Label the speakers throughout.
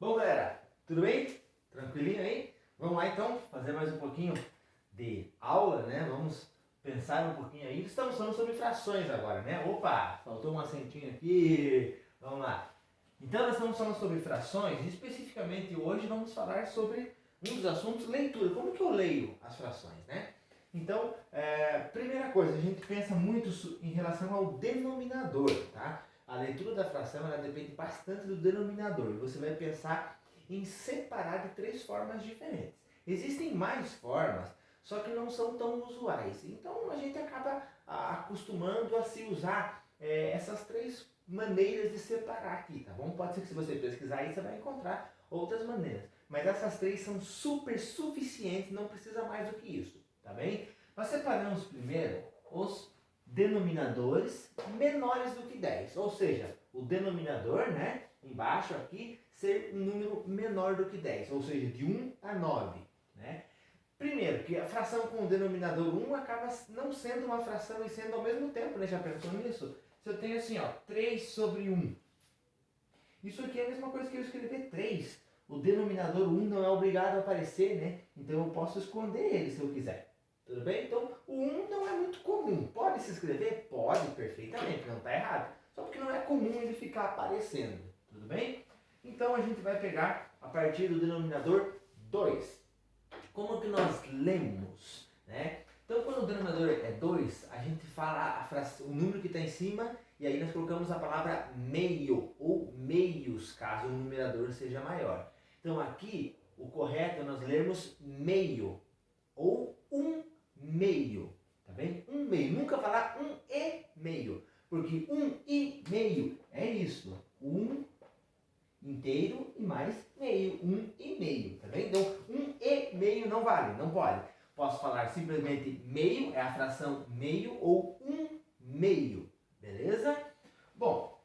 Speaker 1: Bom, galera, tudo bem? Tranquilinho aí? Vamos lá então fazer mais um pouquinho de aula, né? Vamos pensar um pouquinho aí. Estamos falando sobre frações agora, né? Opa, faltou um acentinho aqui. Vamos lá. Então nós estamos falando sobre frações e especificamente hoje vamos falar sobre um dos assuntos, leitura. Como que eu leio as frações, né? Então, primeira coisa, a gente pensa muito em relação ao denominador, tá? A leitura da fração ela depende bastante do denominador. Você vai pensar em separar de três formas diferentes. Existem mais formas, só que não são tão usuais. Então a gente acaba acostumando a se usar essas três maneiras de separar aqui, tá bom? Pode ser que se você pesquisar aí você vai encontrar outras maneiras. Mas essas três são super suficientes, não precisa mais do que isso, tá bem? Nós separamos primeiro os denominadores menores do que 10, ou seja, o denominador, né, embaixo aqui, ser um número menor do que 10, ou seja, de 1 a 9, né? Primeiro, que a fração com o denominador 1 acaba não sendo uma fração e sendo ao mesmo tempo, né? Já pensou nisso? Se eu tenho assim, ó, 3 sobre 1, isso aqui é a mesma coisa que eu escrever 3. O denominador 1 não é obrigado a aparecer, né? Então eu posso esconder ele se eu quiser. Tudo bem? Então, o 1 não é muito comum. Pode se escrever? Pode, perfeitamente, não está errado. Só porque não é comum ele ficar aparecendo. Tudo bem? Então, a gente vai pegar a partir do denominador 2. Como que nós lemos, né? Então, quando o denominador é 2, a gente fala o número que está em cima e aí nós colocamos a palavra meio ou meios, caso o numerador seja maior. Então, aqui, o correto é nós lermos meio ou meio, tá bem? Meio, nunca falar e meio, porque e meio é isso, inteiro e mais meio, e meio, tá bem? Então, e meio não vale, não pode. Posso falar simplesmente meio, é a fração meio ou meio, beleza? Bom,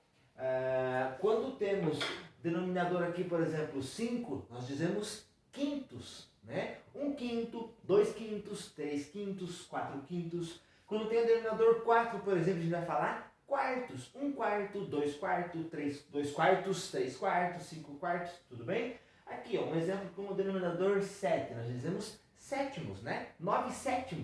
Speaker 1: quando temos denominador aqui, por exemplo, 5, nós dizemos quintos, né? 1/5, 2/5, 3/5, 4/5. Quando tem o denominador 4, por exemplo, a gente vai falar quartos. 1/4, 2/4, 2/4, 3/4, 5/4, tudo bem? Aqui, ó, um exemplo com o denominador 7, nós dizemos sétimos, né? 9/7.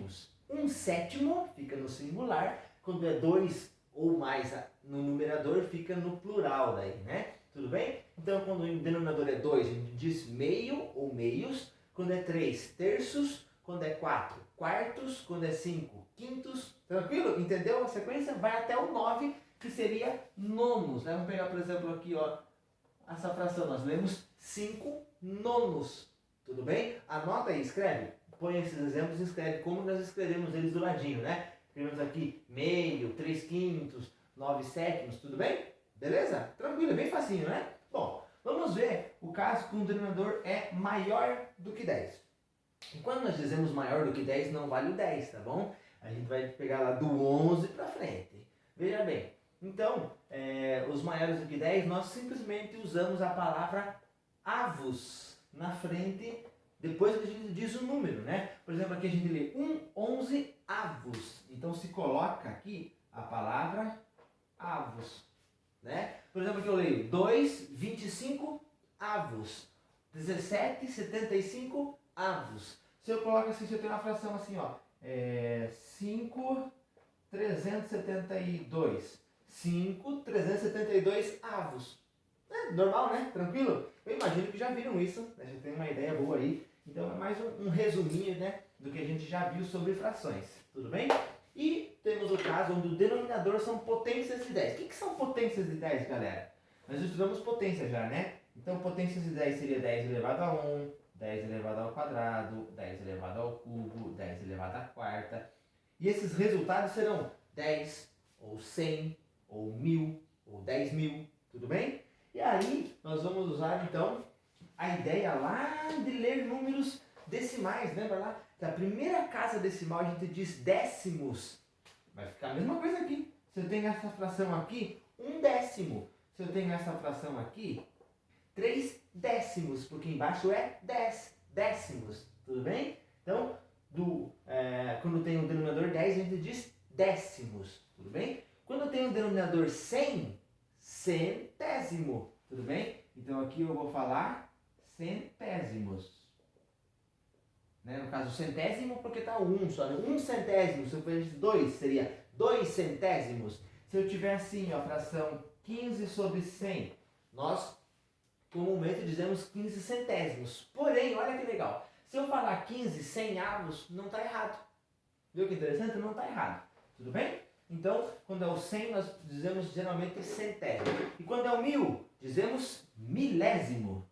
Speaker 1: 1/7 fica no singular, quando é 2 ou mais no numerador, fica no plural daí, né? Tudo bem? Então, quando o denominador é 2, a gente diz meio ou meios. Quando é 3, terços. Quando é 4, quartos. Quando é 5, quintos. Tranquilo? Entendeu a sequência? Vai até o 9, que seria nonos, né? Vamos pegar, por exemplo, aqui, ó, essa fração. Nós lemos 5 nonos. Tudo bem? Anota aí, escreve. Põe esses exemplos e escreve como nós escrevemos eles do ladinho, né? Escrevemos aqui meio, 3/5, 9/7, tudo bem? Beleza? Tranquilo, é bem facinho, né? Bom, vamos ver o caso que o denominador é maior do que 10. E quando nós dizemos maior do que 10, não vale o 10, tá bom? A gente vai pegar lá do 11 para frente. Veja bem, então, os maiores do que 10, nós simplesmente usamos a palavra avos na frente, depois que a gente diz o número, né? Por exemplo, aqui a gente lê 11 avos. Então se coloca aqui a palavra avos, né? Por exemplo, aqui eu leio 2/25 avos, 17/75 avos. Se eu coloco assim, se eu tenho uma fração assim, ó, 5/372, 5/372 avos. Normal, né? Tranquilo? Eu imagino que já viram isso, né? Já tem uma ideia boa aí. Então é mais um resuminho, né, do que a gente já viu sobre frações. Tudo bem? E temos o caso onde o denominador são potências de 10. O que são potências de 10, galera? Nós estudamos potência já, né? Então potências de 10 seria 10 elevado a 1, 10 elevado ao quadrado, 10 elevado ao cubo, 10 elevado à quarta. E esses resultados serão 10, ou 100, ou 1000, ou 10.000. Tudo bem? E aí nós vamos usar então a ideia lá de ler números decimais. Lembra lá? Que a primeira casa decimal a gente diz décimos. Vai ficar a mesma coisa aqui. Se eu tenho essa fração aqui, 1/10. Se eu tenho essa fração aqui, 3/10, porque embaixo é 10 décimos. Tudo bem? Então, quando tem o denominador 10, a gente diz décimos. Tudo bem? Quando tem o denominador 100, centésimo, tudo bem? Então aqui eu vou falar centésimos. Né? No caso, centésimo porque está o 1 só. Né? 1 centésimo, se eu fizesse 2, seria 2 centésimos. Se eu tiver assim, ó, a fração 15 sobre 100, nós comumente dizemos 15 centésimos. Porém, olha que legal. Se eu falar 15 centavos, não está errado. Viu que interessante? Não está errado. Tudo bem? Então, quando é o 100, nós dizemos geralmente centésimo. E quando é o 1000, dizemos milésimo.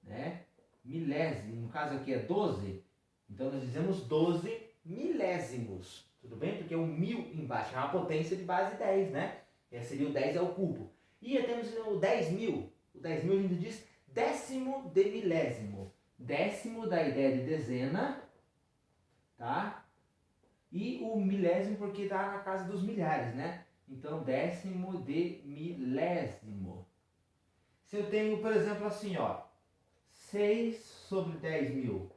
Speaker 1: Né? Milésimo. No caso aqui é 12. Então, nós dizemos 12 milésimos. Tudo bem? Porque é o 1000 embaixo. É uma potência de base 10, né? Esse seria o 10 ao cubo. E temos o 10.000. O 10.000 a gente diz décimo de milésimo. Décimo da ideia de dezena, tá? E o milésimo porque está na casa dos milhares, né? Então, décimo de milésimo. Se eu tenho, por exemplo, assim, ó, 6 sobre 10.000,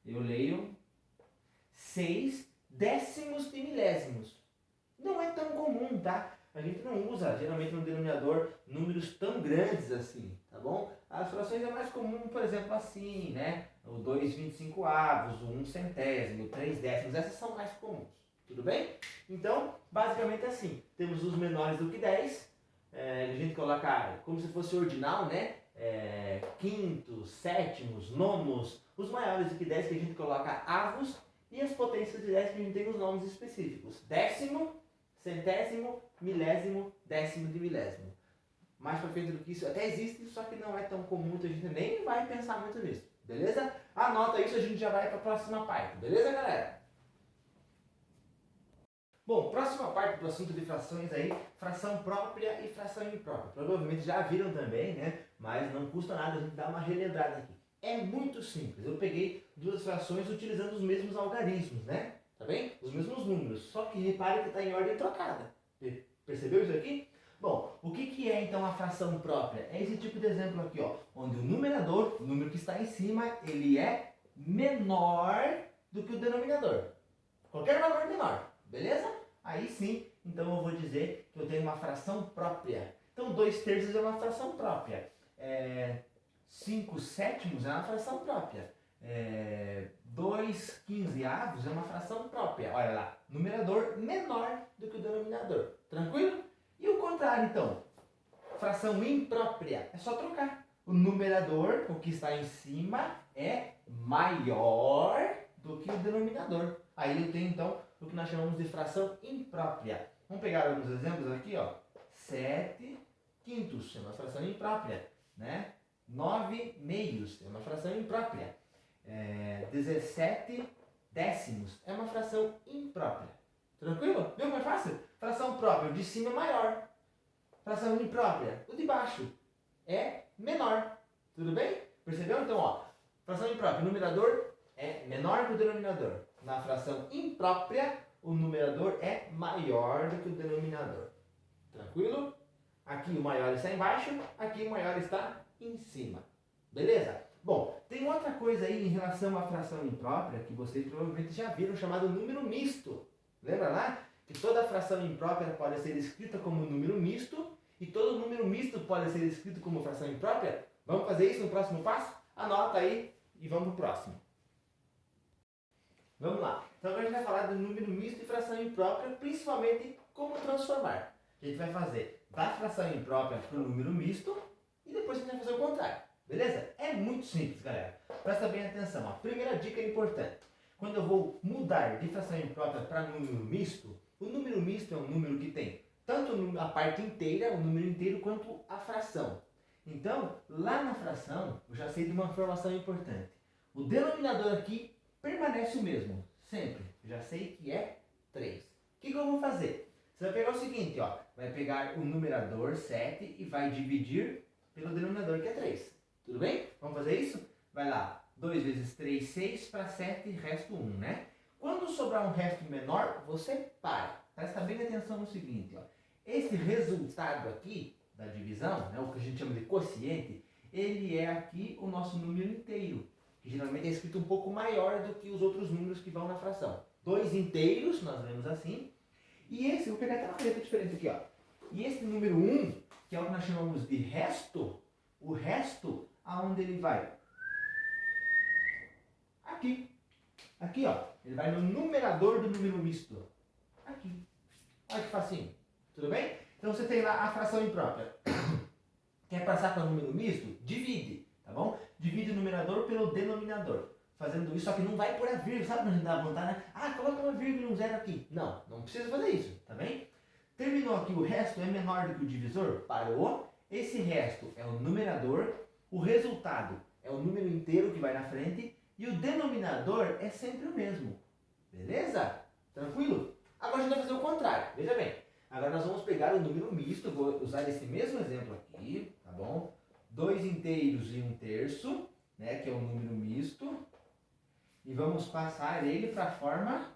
Speaker 1: eu leio 6 décimos de milésimos. Não é tão comum, tá? A gente não usa, geralmente, no denominador, números tão grandes assim, tá bom? As frações é mais comum, por exemplo, assim, né? O 2/25, o 1 centésimo, o 3 décimos, essas são mais comuns, tudo bem? Então, basicamente assim, temos os menores do que 10, a gente coloca como se fosse ordinal, né? Quintos, sétimos, nonos, os maiores do que 10 que a gente coloca avos, e as potências de 10 que a gente tem os nomes específicos. Décimo, centésimo, milésimo, décimo de milésimo. Mais pra frente do que isso até existe, só que não é tão comum, a gente nem vai pensar muito nisso, beleza? Anota isso, a gente já vai para a próxima parte, beleza, galera? Bom, próxima parte do assunto de frações aí, fração própria e fração imprópria. Provavelmente já viram também, né? Mas não custa nada a gente dar uma relembrada aqui. É muito simples, eu peguei duas frações utilizando os mesmos algarismos, né? Tá bem? Os mesmos números, só que repare que está em ordem trocada. Percebeu isso aqui? Bom, o que é então a fração própria? É esse tipo de exemplo aqui, ó, onde o numerador, o número que está em cima, ele é menor do que o denominador. Qualquer valor menor, beleza? Aí sim, então eu vou dizer que eu tenho uma fração própria. Então 2/3 é uma fração própria. 5 sétimos é uma fração própria. 2/15 é uma fração própria. Olha lá, numerador menor do que o denominador. Tranquilo? E o contrário, então? Fração imprópria. É só trocar. O numerador, o que está em cima, é maior do que o denominador. Aí eu tenho, então, o que nós chamamos de fração imprópria. Vamos pegar alguns exemplos aqui, ó. 7 quintos é uma fração imprópria, né? 9 meios é uma fração imprópria. 17 décimos é uma fração imprópria. Tranquilo? Viu como é fácil? Fração própria, o de cima é maior. Fração imprópria, o de baixo é menor. Tudo bem? Percebeu? Então, ó, fração imprópria, o numerador é menor que o denominador. Na fração imprópria, o numerador é maior do que o denominador. Tranquilo? Aqui o maior está embaixo, aqui o maior está em cima. Beleza? Bom, tem outra coisa aí em relação à fração imprópria que vocês provavelmente já viram, chamado número misto. Lembra lá? Que toda fração imprópria pode ser escrita como número misto e todo número misto pode ser escrito como fração imprópria? Vamos fazer isso no próximo passo? Anota aí e vamos para o próximo. Vamos lá. Então agora a gente vai falar do número misto e fração imprópria, principalmente como transformar. A gente vai fazer da fração imprópria para o número misto e depois a gente vai fazer o contrário. Beleza? É muito simples, galera. Presta bem atenção. A primeira dica é importante. Quando eu vou mudar de fração imprópria para número misto, o número misto é um número que tem tanto a parte inteira, o número inteiro, quanto a fração. Então, lá na fração, eu já sei de uma informação importante. O denominador aqui permanece o mesmo, sempre. Eu já sei que é 3. O que eu vou fazer? Você vai pegar o seguinte, ó. Vai pegar o numerador 7 e vai dividir pelo denominador que é 3. Tudo bem? Vamos fazer isso? Vai lá. 2 vezes 3, 6, para 7, resto 1, né? Quando sobrar um resto menor, você para. Presta bem atenção no seguinte, ó. Esse resultado aqui da divisão, né, o que a gente chama de quociente, ele é aqui o nosso número inteiro, que geralmente é escrito um pouco maior do que os outros números que vão na fração. 2 inteiros, nós lemos assim, e esse, vou pegar até uma caneta diferente aqui, ó. E esse número 1, que é o que nós chamamos de resto, o resto, aonde ele vai? Aqui. Aqui, ó. Ele vai no numerador do número misto. Aqui. Olha que facinho. Tudo bem? Então você tem lá a fração imprópria. Quer passar para o número misto? Divide, tá bom? Divide o numerador pelo denominador. Fazendo isso, só que não vai pôr a vírgula, sabe? Não dá vontade, né? Ah, coloca uma vírgula e um zero aqui. Não, não precisa fazer isso, tá bem? Terminou aqui, o resto é menor do que o divisor? Parou. Esse resto é o numerador. O resultado é o número inteiro que vai na frente. E o denominador é sempre o mesmo. Beleza? Tranquilo? Agora a gente vai fazer o contrário. Veja bem. Agora nós vamos pegar o número misto. Vou usar esse mesmo exemplo aqui, tá bom? 2 inteiros e 1/3, né? Que é o número misto. E vamos passar ele para a forma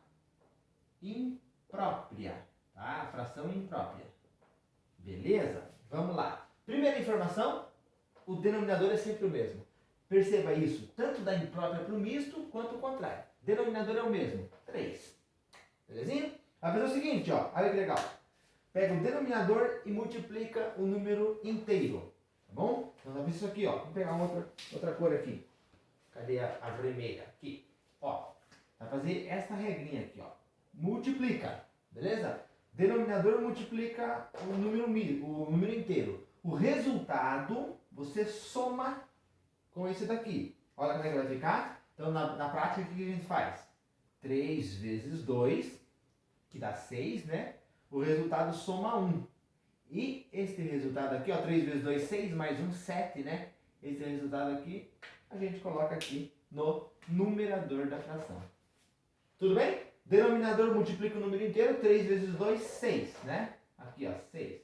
Speaker 1: imprópria, tá? A fração imprópria. Beleza? Vamos lá. Primeira informação, o denominador é sempre o mesmo. Perceba isso, tanto da imprópria para o misto, quanto o contrário. Denominador é o mesmo, 3. Belezinha? Vai fazer o seguinte, ó, olha que legal. Pega o denominador e multiplica o número inteiro, tá bom? Então, nós vamos isso aqui, ó. Vamos pegar outra cor aqui. Cadê a vermelha? Aqui. Ó, vai fazer essa regrinha aqui, ó. Multiplica, beleza? Denominador multiplica o número inteiro. O resultado, você soma com esse daqui. Olha como é que vai ficar. Então, na prática, o que a gente faz? 3 vezes 2, que dá 6, né? O resultado soma 1. E este resultado aqui, ó, 3 vezes 2, 6, mais 1, 7, né? Esse resultado aqui, a gente coloca aqui no numerador da fração. Tudo bem? Denominador multiplica o número inteiro, 3 vezes 2, 6, né? Aqui, ó, 6.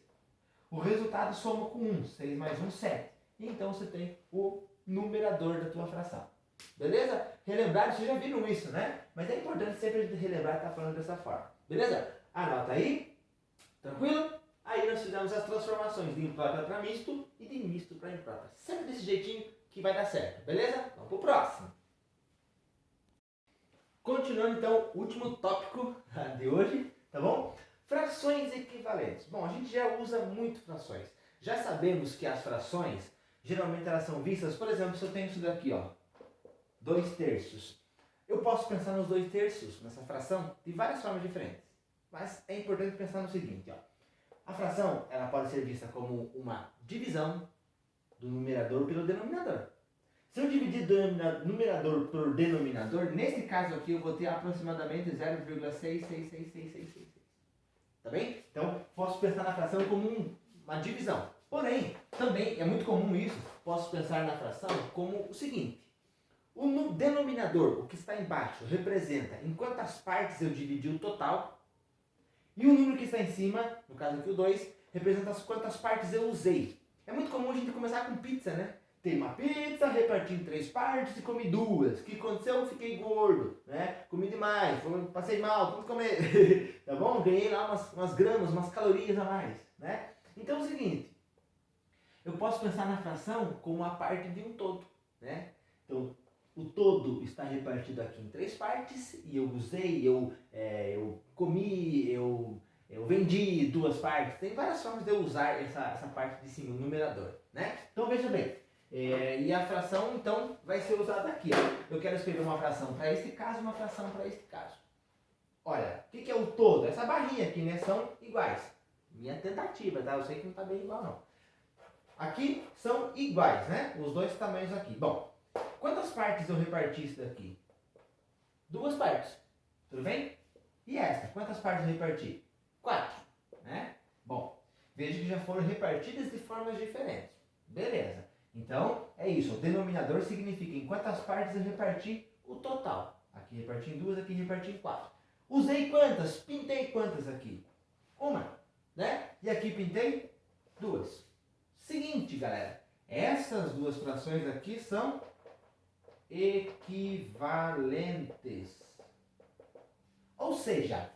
Speaker 1: O resultado soma com 1, 6 mais 1, 7. E então você tem o numerador da tua fração. Beleza? Relembrar, vocês já viram isso, né? Mas é importante sempre a gente relembrar e estar falando dessa forma. Beleza? Anota aí. Tranquilo? Aí nós fizemos as transformações de imprópria para misto e de misto para imprópria. Sempre desse jeitinho que vai dar certo. Beleza? Vamos pro próximo. Continuando então, último tópico de hoje, tá bom? Frações equivalentes. Bom, a gente já usa muito frações. Já sabemos que as frações, geralmente elas são vistas, por exemplo, se eu tenho isso daqui, ó, 2/3. Eu posso pensar nos 2/3, nessa fração, de várias formas diferentes. Mas é importante pensar no seguinte, ó. A fração, ela pode ser vista como uma divisão do numerador pelo denominador. Se eu dividir numerador por denominador, nesse caso aqui eu vou ter aproximadamente 0,66666. Tá bem? Então, posso pensar na fração como uma divisão. Porém, também é muito comum isso, posso pensar na fração como o seguinte. O denominador, o que está embaixo, representa em quantas partes eu dividi o total. E o número que está em cima, no caso aqui o 2, representa as quantas partes eu usei. É muito comum a gente começar com pizza, né? Tem uma pizza, reparti em 3 partes e comi 2. O que aconteceu? Eu fiquei gordo, né? Comi demais, passei mal, pude comer. Tá bom? Ganhei lá umas gramas, umas calorias a mais, né? Então é o seguinte, eu posso pensar na fração como a parte de um todo, né? Então, o todo está repartido aqui em 3 partes e eu usei, eu comi, eu vendi 2 partes. Tem várias formas de eu usar essa parte de cima, o numerador, né? Então veja bem, e a fração então vai ser usada aqui. Ó. Eu quero escrever uma fração para este caso, uma fração para este caso. Olha, o que é o todo? Essa barrinha aqui, né? São iguais. Minha tentativa, tá? Eu sei que não está bem igual não. Aqui são iguais, né? Os 2 tamanhos aqui. Bom, quantas partes eu reparti isso daqui? 2 partes. Tudo bem? E esta? Quantas partes eu reparti? 4. Né? Bom, veja que já foram repartidas de formas diferentes. Beleza. Então, é isso. O denominador significa em quantas partes eu reparti o total. Aqui reparti em 2, aqui reparti em 4. Usei quantas? Pintei quantas aqui? 1. Né? E aqui pintei 2. Seguinte, galera. Essas 2 frações aqui são equivalentes. Ou seja,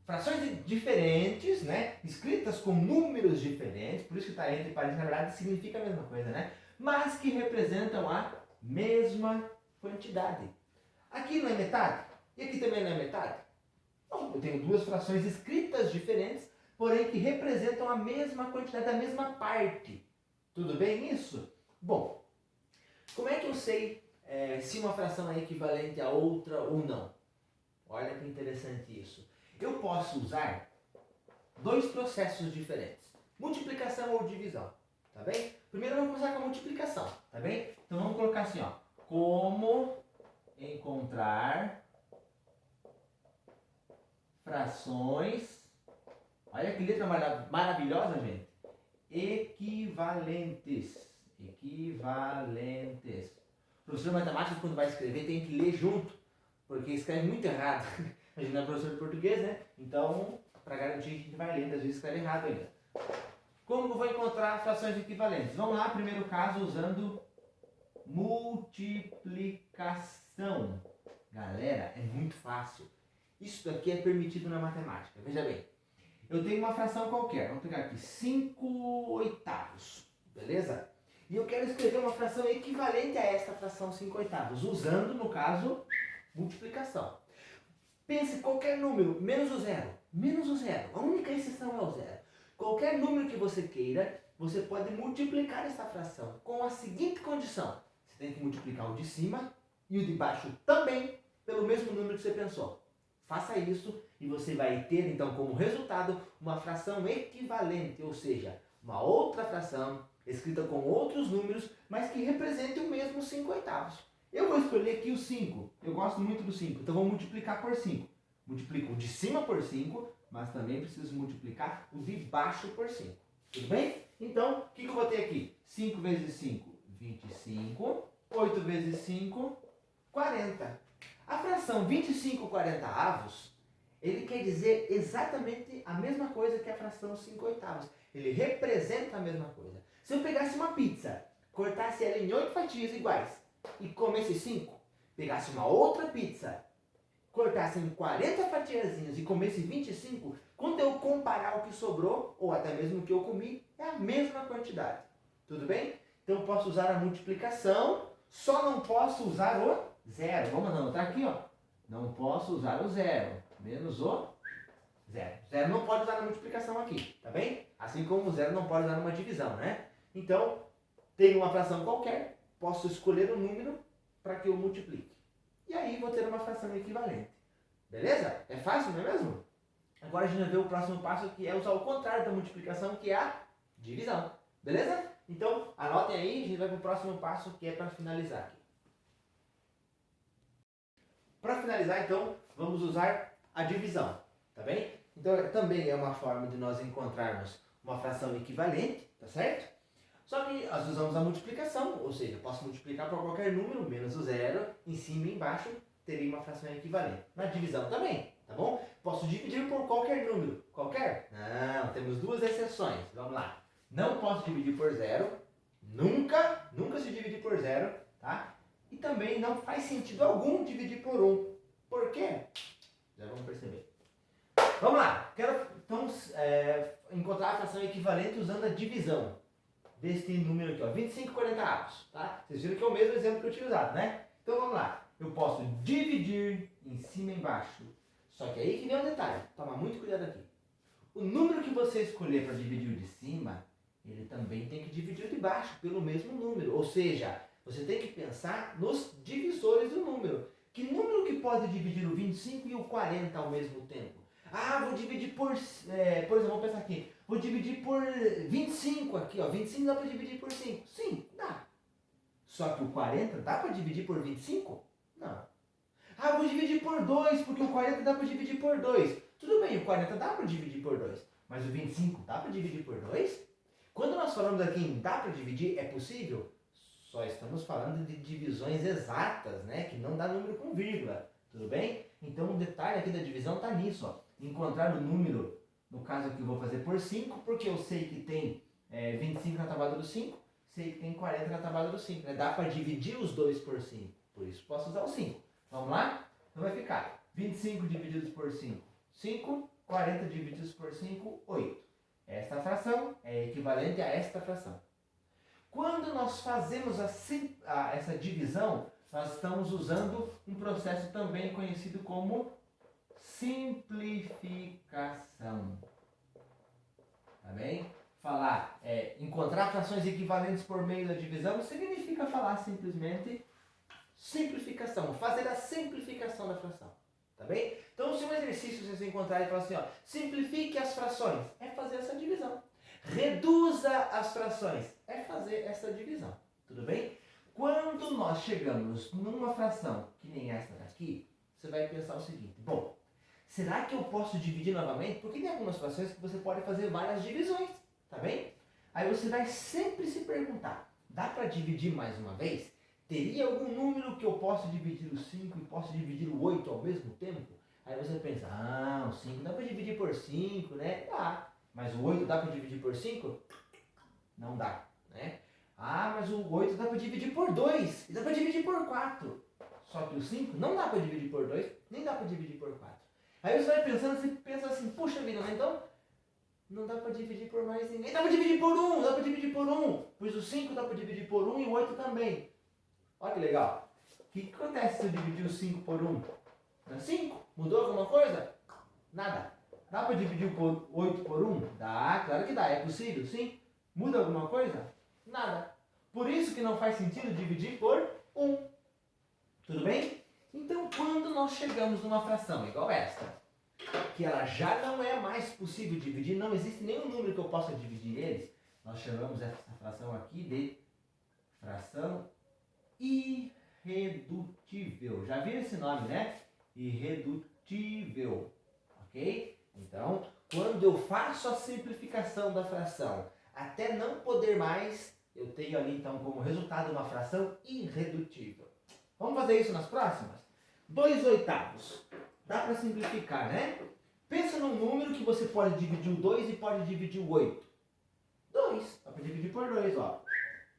Speaker 1: frações diferentes, né? Escritas com números diferentes, por isso que está entre parênteses, na verdade significa a mesma coisa, né? Mas que representam a mesma quantidade. Aqui não é metade? E aqui também não é metade? Bom, eu tenho 2 frações escritas diferentes, porém que representam a mesma quantidade, a mesma parte. Tudo bem isso? Bom, como é que eu sei se uma fração é equivalente a outra ou não? Olha que interessante isso. Eu posso usar dois processos diferentes, multiplicação ou divisão, tá bem? Primeiro vamos começar com a multiplicação, tá bem? Então vamos colocar assim, ó, como encontrar frações, olha que letra maravilhosa, gente, equivalentes. O professor de matemática, quando vai escrever, tem que ler junto, porque escreve muito errado. A gente não é professor de português, né? Então, para garantir, a gente vai lendo, às vezes escreve errado ainda. Como eu vou encontrar frações equivalentes? Vamos lá, primeiro caso, usando multiplicação. Galera, é muito fácil. Isso daqui é permitido na matemática. Veja bem, eu tenho uma fração qualquer. Vamos pegar aqui 5/8, beleza? E eu quero escrever uma fração equivalente a esta fração 5/8, usando, no caso, multiplicação. Pense qualquer número, menos o zero. Menos o zero. A única exceção é o zero. Qualquer número que você queira, você pode multiplicar essa fração com a seguinte condição. Você tem que multiplicar o de cima e o de baixo também pelo mesmo número que você pensou. Faça isso e você vai ter, então, como resultado, uma fração equivalente, ou seja, uma outra fração escrita com outros números, mas que represente o mesmo 5/8. Eu vou escolher aqui o 5. Eu gosto muito do 5, então vou multiplicar por 5. Multiplico o de cima por 5, mas também preciso multiplicar o de baixo por 5. Tudo bem? Então, o que eu vou ter aqui? 5 vezes 5, 25. 8 vezes 5, 40. A fração 25/40, ele quer dizer exatamente a mesma coisa que a fração 5/8. Ele representa a mesma coisa. Se eu pegasse uma pizza, cortasse ela em 8 fatias iguais e comesse 5, pegasse uma outra pizza, cortasse em 40 fatiazinhas e comesse 25, quando eu comparar o que sobrou, ou até mesmo o que eu comi, é a mesma quantidade. Tudo bem? Então eu posso usar a multiplicação, só não posso usar o zero. Vamos anotar aqui, ó. Não posso usar o zero, menos o zero. Zero não pode usar na multiplicação aqui, tá bem? Assim como o zero não pode usar numa divisão, né? Então, tenho uma fração qualquer, posso escolher um número para que eu multiplique. E aí vou ter uma fração equivalente. Beleza? É fácil, não é mesmo? Agora a gente vai ver o próximo passo, que é usar o contrário da multiplicação, que é a divisão. Beleza? Então, anotem aí, a gente vai para o próximo passo, que é para finalizar aqui. Para finalizar, então, vamos usar a divisão, tá bem? Então, também é uma forma de nós encontrarmos uma fração equivalente, tá certo? Só que nós usamos a multiplicação, ou seja, eu posso multiplicar por qualquer número, menos o zero, em cima e embaixo, teria uma fração equivalente. Na divisão também, tá bom? Posso dividir por qualquer número. Qualquer? Não, temos duas exceções. Vamos lá. Não posso dividir por zero, nunca se dividir por zero, tá? E também não faz sentido algum dividir por 1. Por quê? Já vamos perceber. Vamos lá. Quero, então, encontrar a fração equivalente usando a divisão deste número aqui, ó, 25/40, tá? Vocês viram que é o mesmo exemplo que eu tinha usado, né? Então, vamos lá. Eu posso dividir em cima e embaixo. Só que aí que vem um detalhe. Toma muito cuidado aqui. O número que você escolher para dividir o de cima, ele também tem que dividir o de baixo pelo mesmo número. Ou seja, você tem que pensar nos divisores do número. Que número que pode dividir o 25 e o 40 ao mesmo tempo? Ah, vou dividir por exemplo, vamos pensar aqui. Vou dividir por 25 aqui, ó. 25 dá para dividir por 5? Sim, dá. Só que o 40 dá para dividir por 25? Não. Ah, vou dividir por 2, porque o 40 dá para dividir por 2. Tudo bem, o 40 dá para dividir por 2. Mas o 25 dá para dividir por 2? Quando nós falamos aqui em dá para dividir, é possível? Só estamos falando de divisões exatas, né? Que não dá número com vírgula. Tudo bem? Então o detalhe aqui da divisão está nisso, ó. Encontrar o número, no caso aqui eu vou fazer por 5, porque eu sei que tem 25 na tabuada do 5, sei que tem 40 na tabuada do 5. Né? Dá para dividir os dois por 5, por isso posso usar o 5. Vamos lá? Então vai ficar 25 divididos por 5, 5, 40 divididos por 5, 8. Esta fração é equivalente a esta fração. Quando nós fazemos essa divisão, nós estamos usando um processo também conhecido como simplificação. tá bem? Falar, encontrar frações equivalentes por meio da divisão significa falar simplesmente simplificação, fazer a simplificação da fração, tá bem? Então, se um exercício vocês encontrarem e falar assim, ó, simplifique as frações, é fazer essa divisão. Reduza as frações, é fazer essa divisão, tudo bem? Quando nós chegamos numa fração que nem essa daqui, você vai pensar o seguinte, bom, será que eu posso dividir novamente? Porque tem algumas frações que você pode fazer várias divisões, tá bem? Aí você vai sempre se perguntar, dá para dividir mais uma vez? Teria algum número que eu possa dividir o 5 e posso dividir o 8 ao mesmo tempo? Aí você pensa, o 5 dá para dividir por 5, né? Dá. Mas o 8 dá para dividir por 5? Não dá, né? Mas o 8 dá para dividir por 2 e dá para dividir por 4. Só que o 5 não dá para dividir por 2, nem dá para dividir por 4. Aí você vai pensando, você pensa assim, puxa vida, né? Então não dá para dividir por mais ninguém. Dá para dividir por 1, dá para dividir por 1. Pois o 5 dá para dividir por 1 e o 8 também. Olha que legal. O que acontece se eu dividir o 5 por 1? Dá 5? Mudou alguma coisa? Nada. Dá para dividir o 8 por 1? Dá, claro que dá. É possível, sim. Muda alguma coisa? Nada. Por isso que não faz sentido dividir por 1. Tudo bem? Então, quando nós chegamos numa fração igual esta, que ela já não é mais possível dividir, não existe nenhum número que eu possa dividir eles, nós chamamos essa fração aqui de fração irredutível. Já viram esse nome, né? Irredutível. Ok? Então, quando eu faço a simplificação da fração até não poder mais, eu tenho ali então como resultado uma fração irredutível. Vamos fazer isso nas próximas? 2/8. Dá para simplificar, né? Pensa num número que você pode dividir o 2 e pode dividir o 8. 2. Dá para dividir por 2, ó.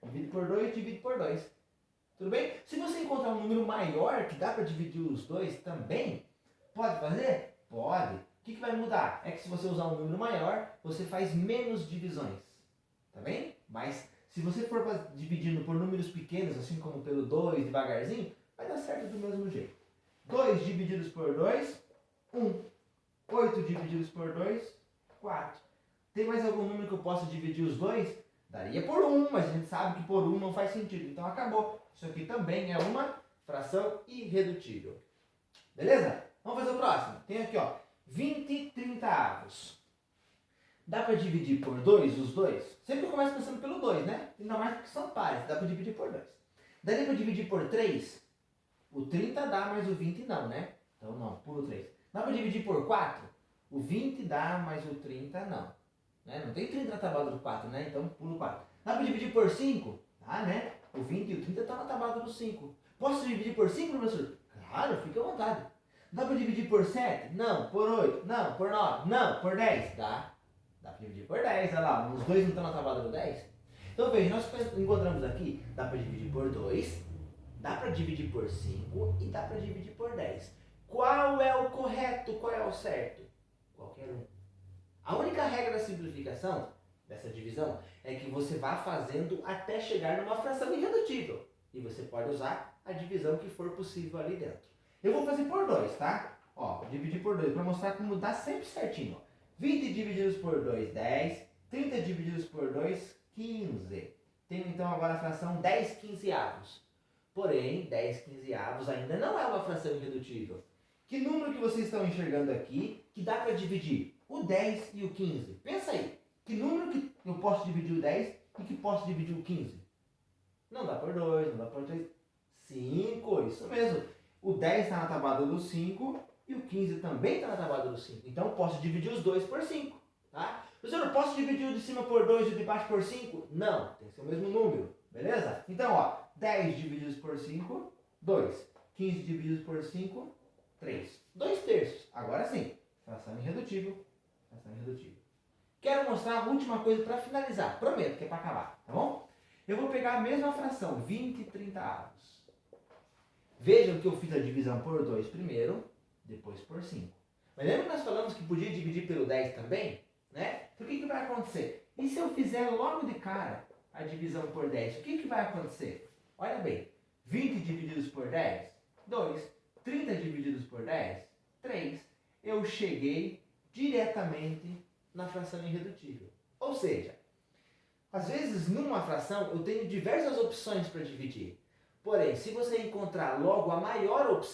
Speaker 1: Divide por 2, divide por 2. Tudo bem? Se você encontrar um número maior que dá para dividir os dois também, pode fazer? Pode. O que vai mudar? É que se você usar um número maior, você faz menos divisões. Tá bem? Mas se você for dividindo por números pequenos, assim como pelo 2, devagarzinho, vai dar certo do mesmo jeito. 2 divididos por 2, 1. 8 divididos por 2, 4. Tem mais algum número que eu possa dividir os dois? Daria por 1, mas a gente sabe que por 1 não faz sentido. Então acabou. Isso aqui também é uma fração irredutível. Beleza? Vamos fazer o próximo. Tem aqui, ó, 20/30. Dá para dividir por 2 os dois? Sempre eu começo pensando pelo 2, né? Ainda mais porque são pares. Dá para dividir por 2. Daria para dividir por 3? O 30 dá, mas o 20 não, né? Então não, pulo 3. Dá para dividir por 4? O 20 dá, mas o 30 não. Né? Não tem 30 na tábua do 4, né? Então pulo 4. Dá para dividir por 5? Dá, né? O 20 e o 30 estão na tábua do 5. Posso dividir por 5, professor? Claro, fica à vontade. Dá para dividir por 7? Não. Por 8? Não. Por 9? Não. Por 10? Dá. Dá para dividir por 10, olha lá. Os dois não estão na tábua do 10? Então veja, nós encontramos aqui, dá para dividir por 2, dá para dividir por 5 e dá para dividir por 10. Qual é o correto? Qual é o certo? Qualquer um. A única regra da simplificação, dessa divisão, é que você vá fazendo até chegar numa fração irredutível. E você pode usar a divisão que for possível ali dentro. Eu vou fazer por 2, tá? Ó, dividir por 2 para mostrar como dá sempre certinho. Ó. 20 divididos por 2, 10. 30 divididos por 2, 15. Tenho então agora a fração 10/15. Porém, 10/15 ainda não é uma fração irredutível. Que número que vocês estão enxergando aqui que dá para dividir o 10 e o 15? Pensa aí. Que número que eu posso dividir o 10 e que posso dividir o 15? Não dá por 2, não dá por 3. 5, isso mesmo. O 10 está na tabuada do 5 e o 15 também está na tabuada do 5. Então eu posso dividir os dois por 5. Tá? Professor, eu posso dividir o de cima por 2 e o de baixo por 5? Não, tem que ser o mesmo número. Beleza? Então, ó, 10 divididos por 5, 2. 15 divididos por 5, 3. 2/3. Agora sim, fração irredutível. Fração irredutível. Quero mostrar a última coisa para finalizar. Prometo que é para acabar, tá bom? Eu vou pegar a mesma fração, 20/30. Vejam que eu fiz a divisão por 2 primeiro, depois por 5. Mas lembra que nós falamos que podia dividir pelo 10 também? Né? Então o que vai acontecer? E se eu fizer logo de cara a divisão por 10, o que vai acontecer? Olha bem, 20 divididos por 10, 2. 30 divididos por 10, 3. Eu cheguei diretamente na fração irredutível. Ou seja, às vezes numa fração eu tenho diversas opções para dividir. Porém, se você encontrar logo a maior opção,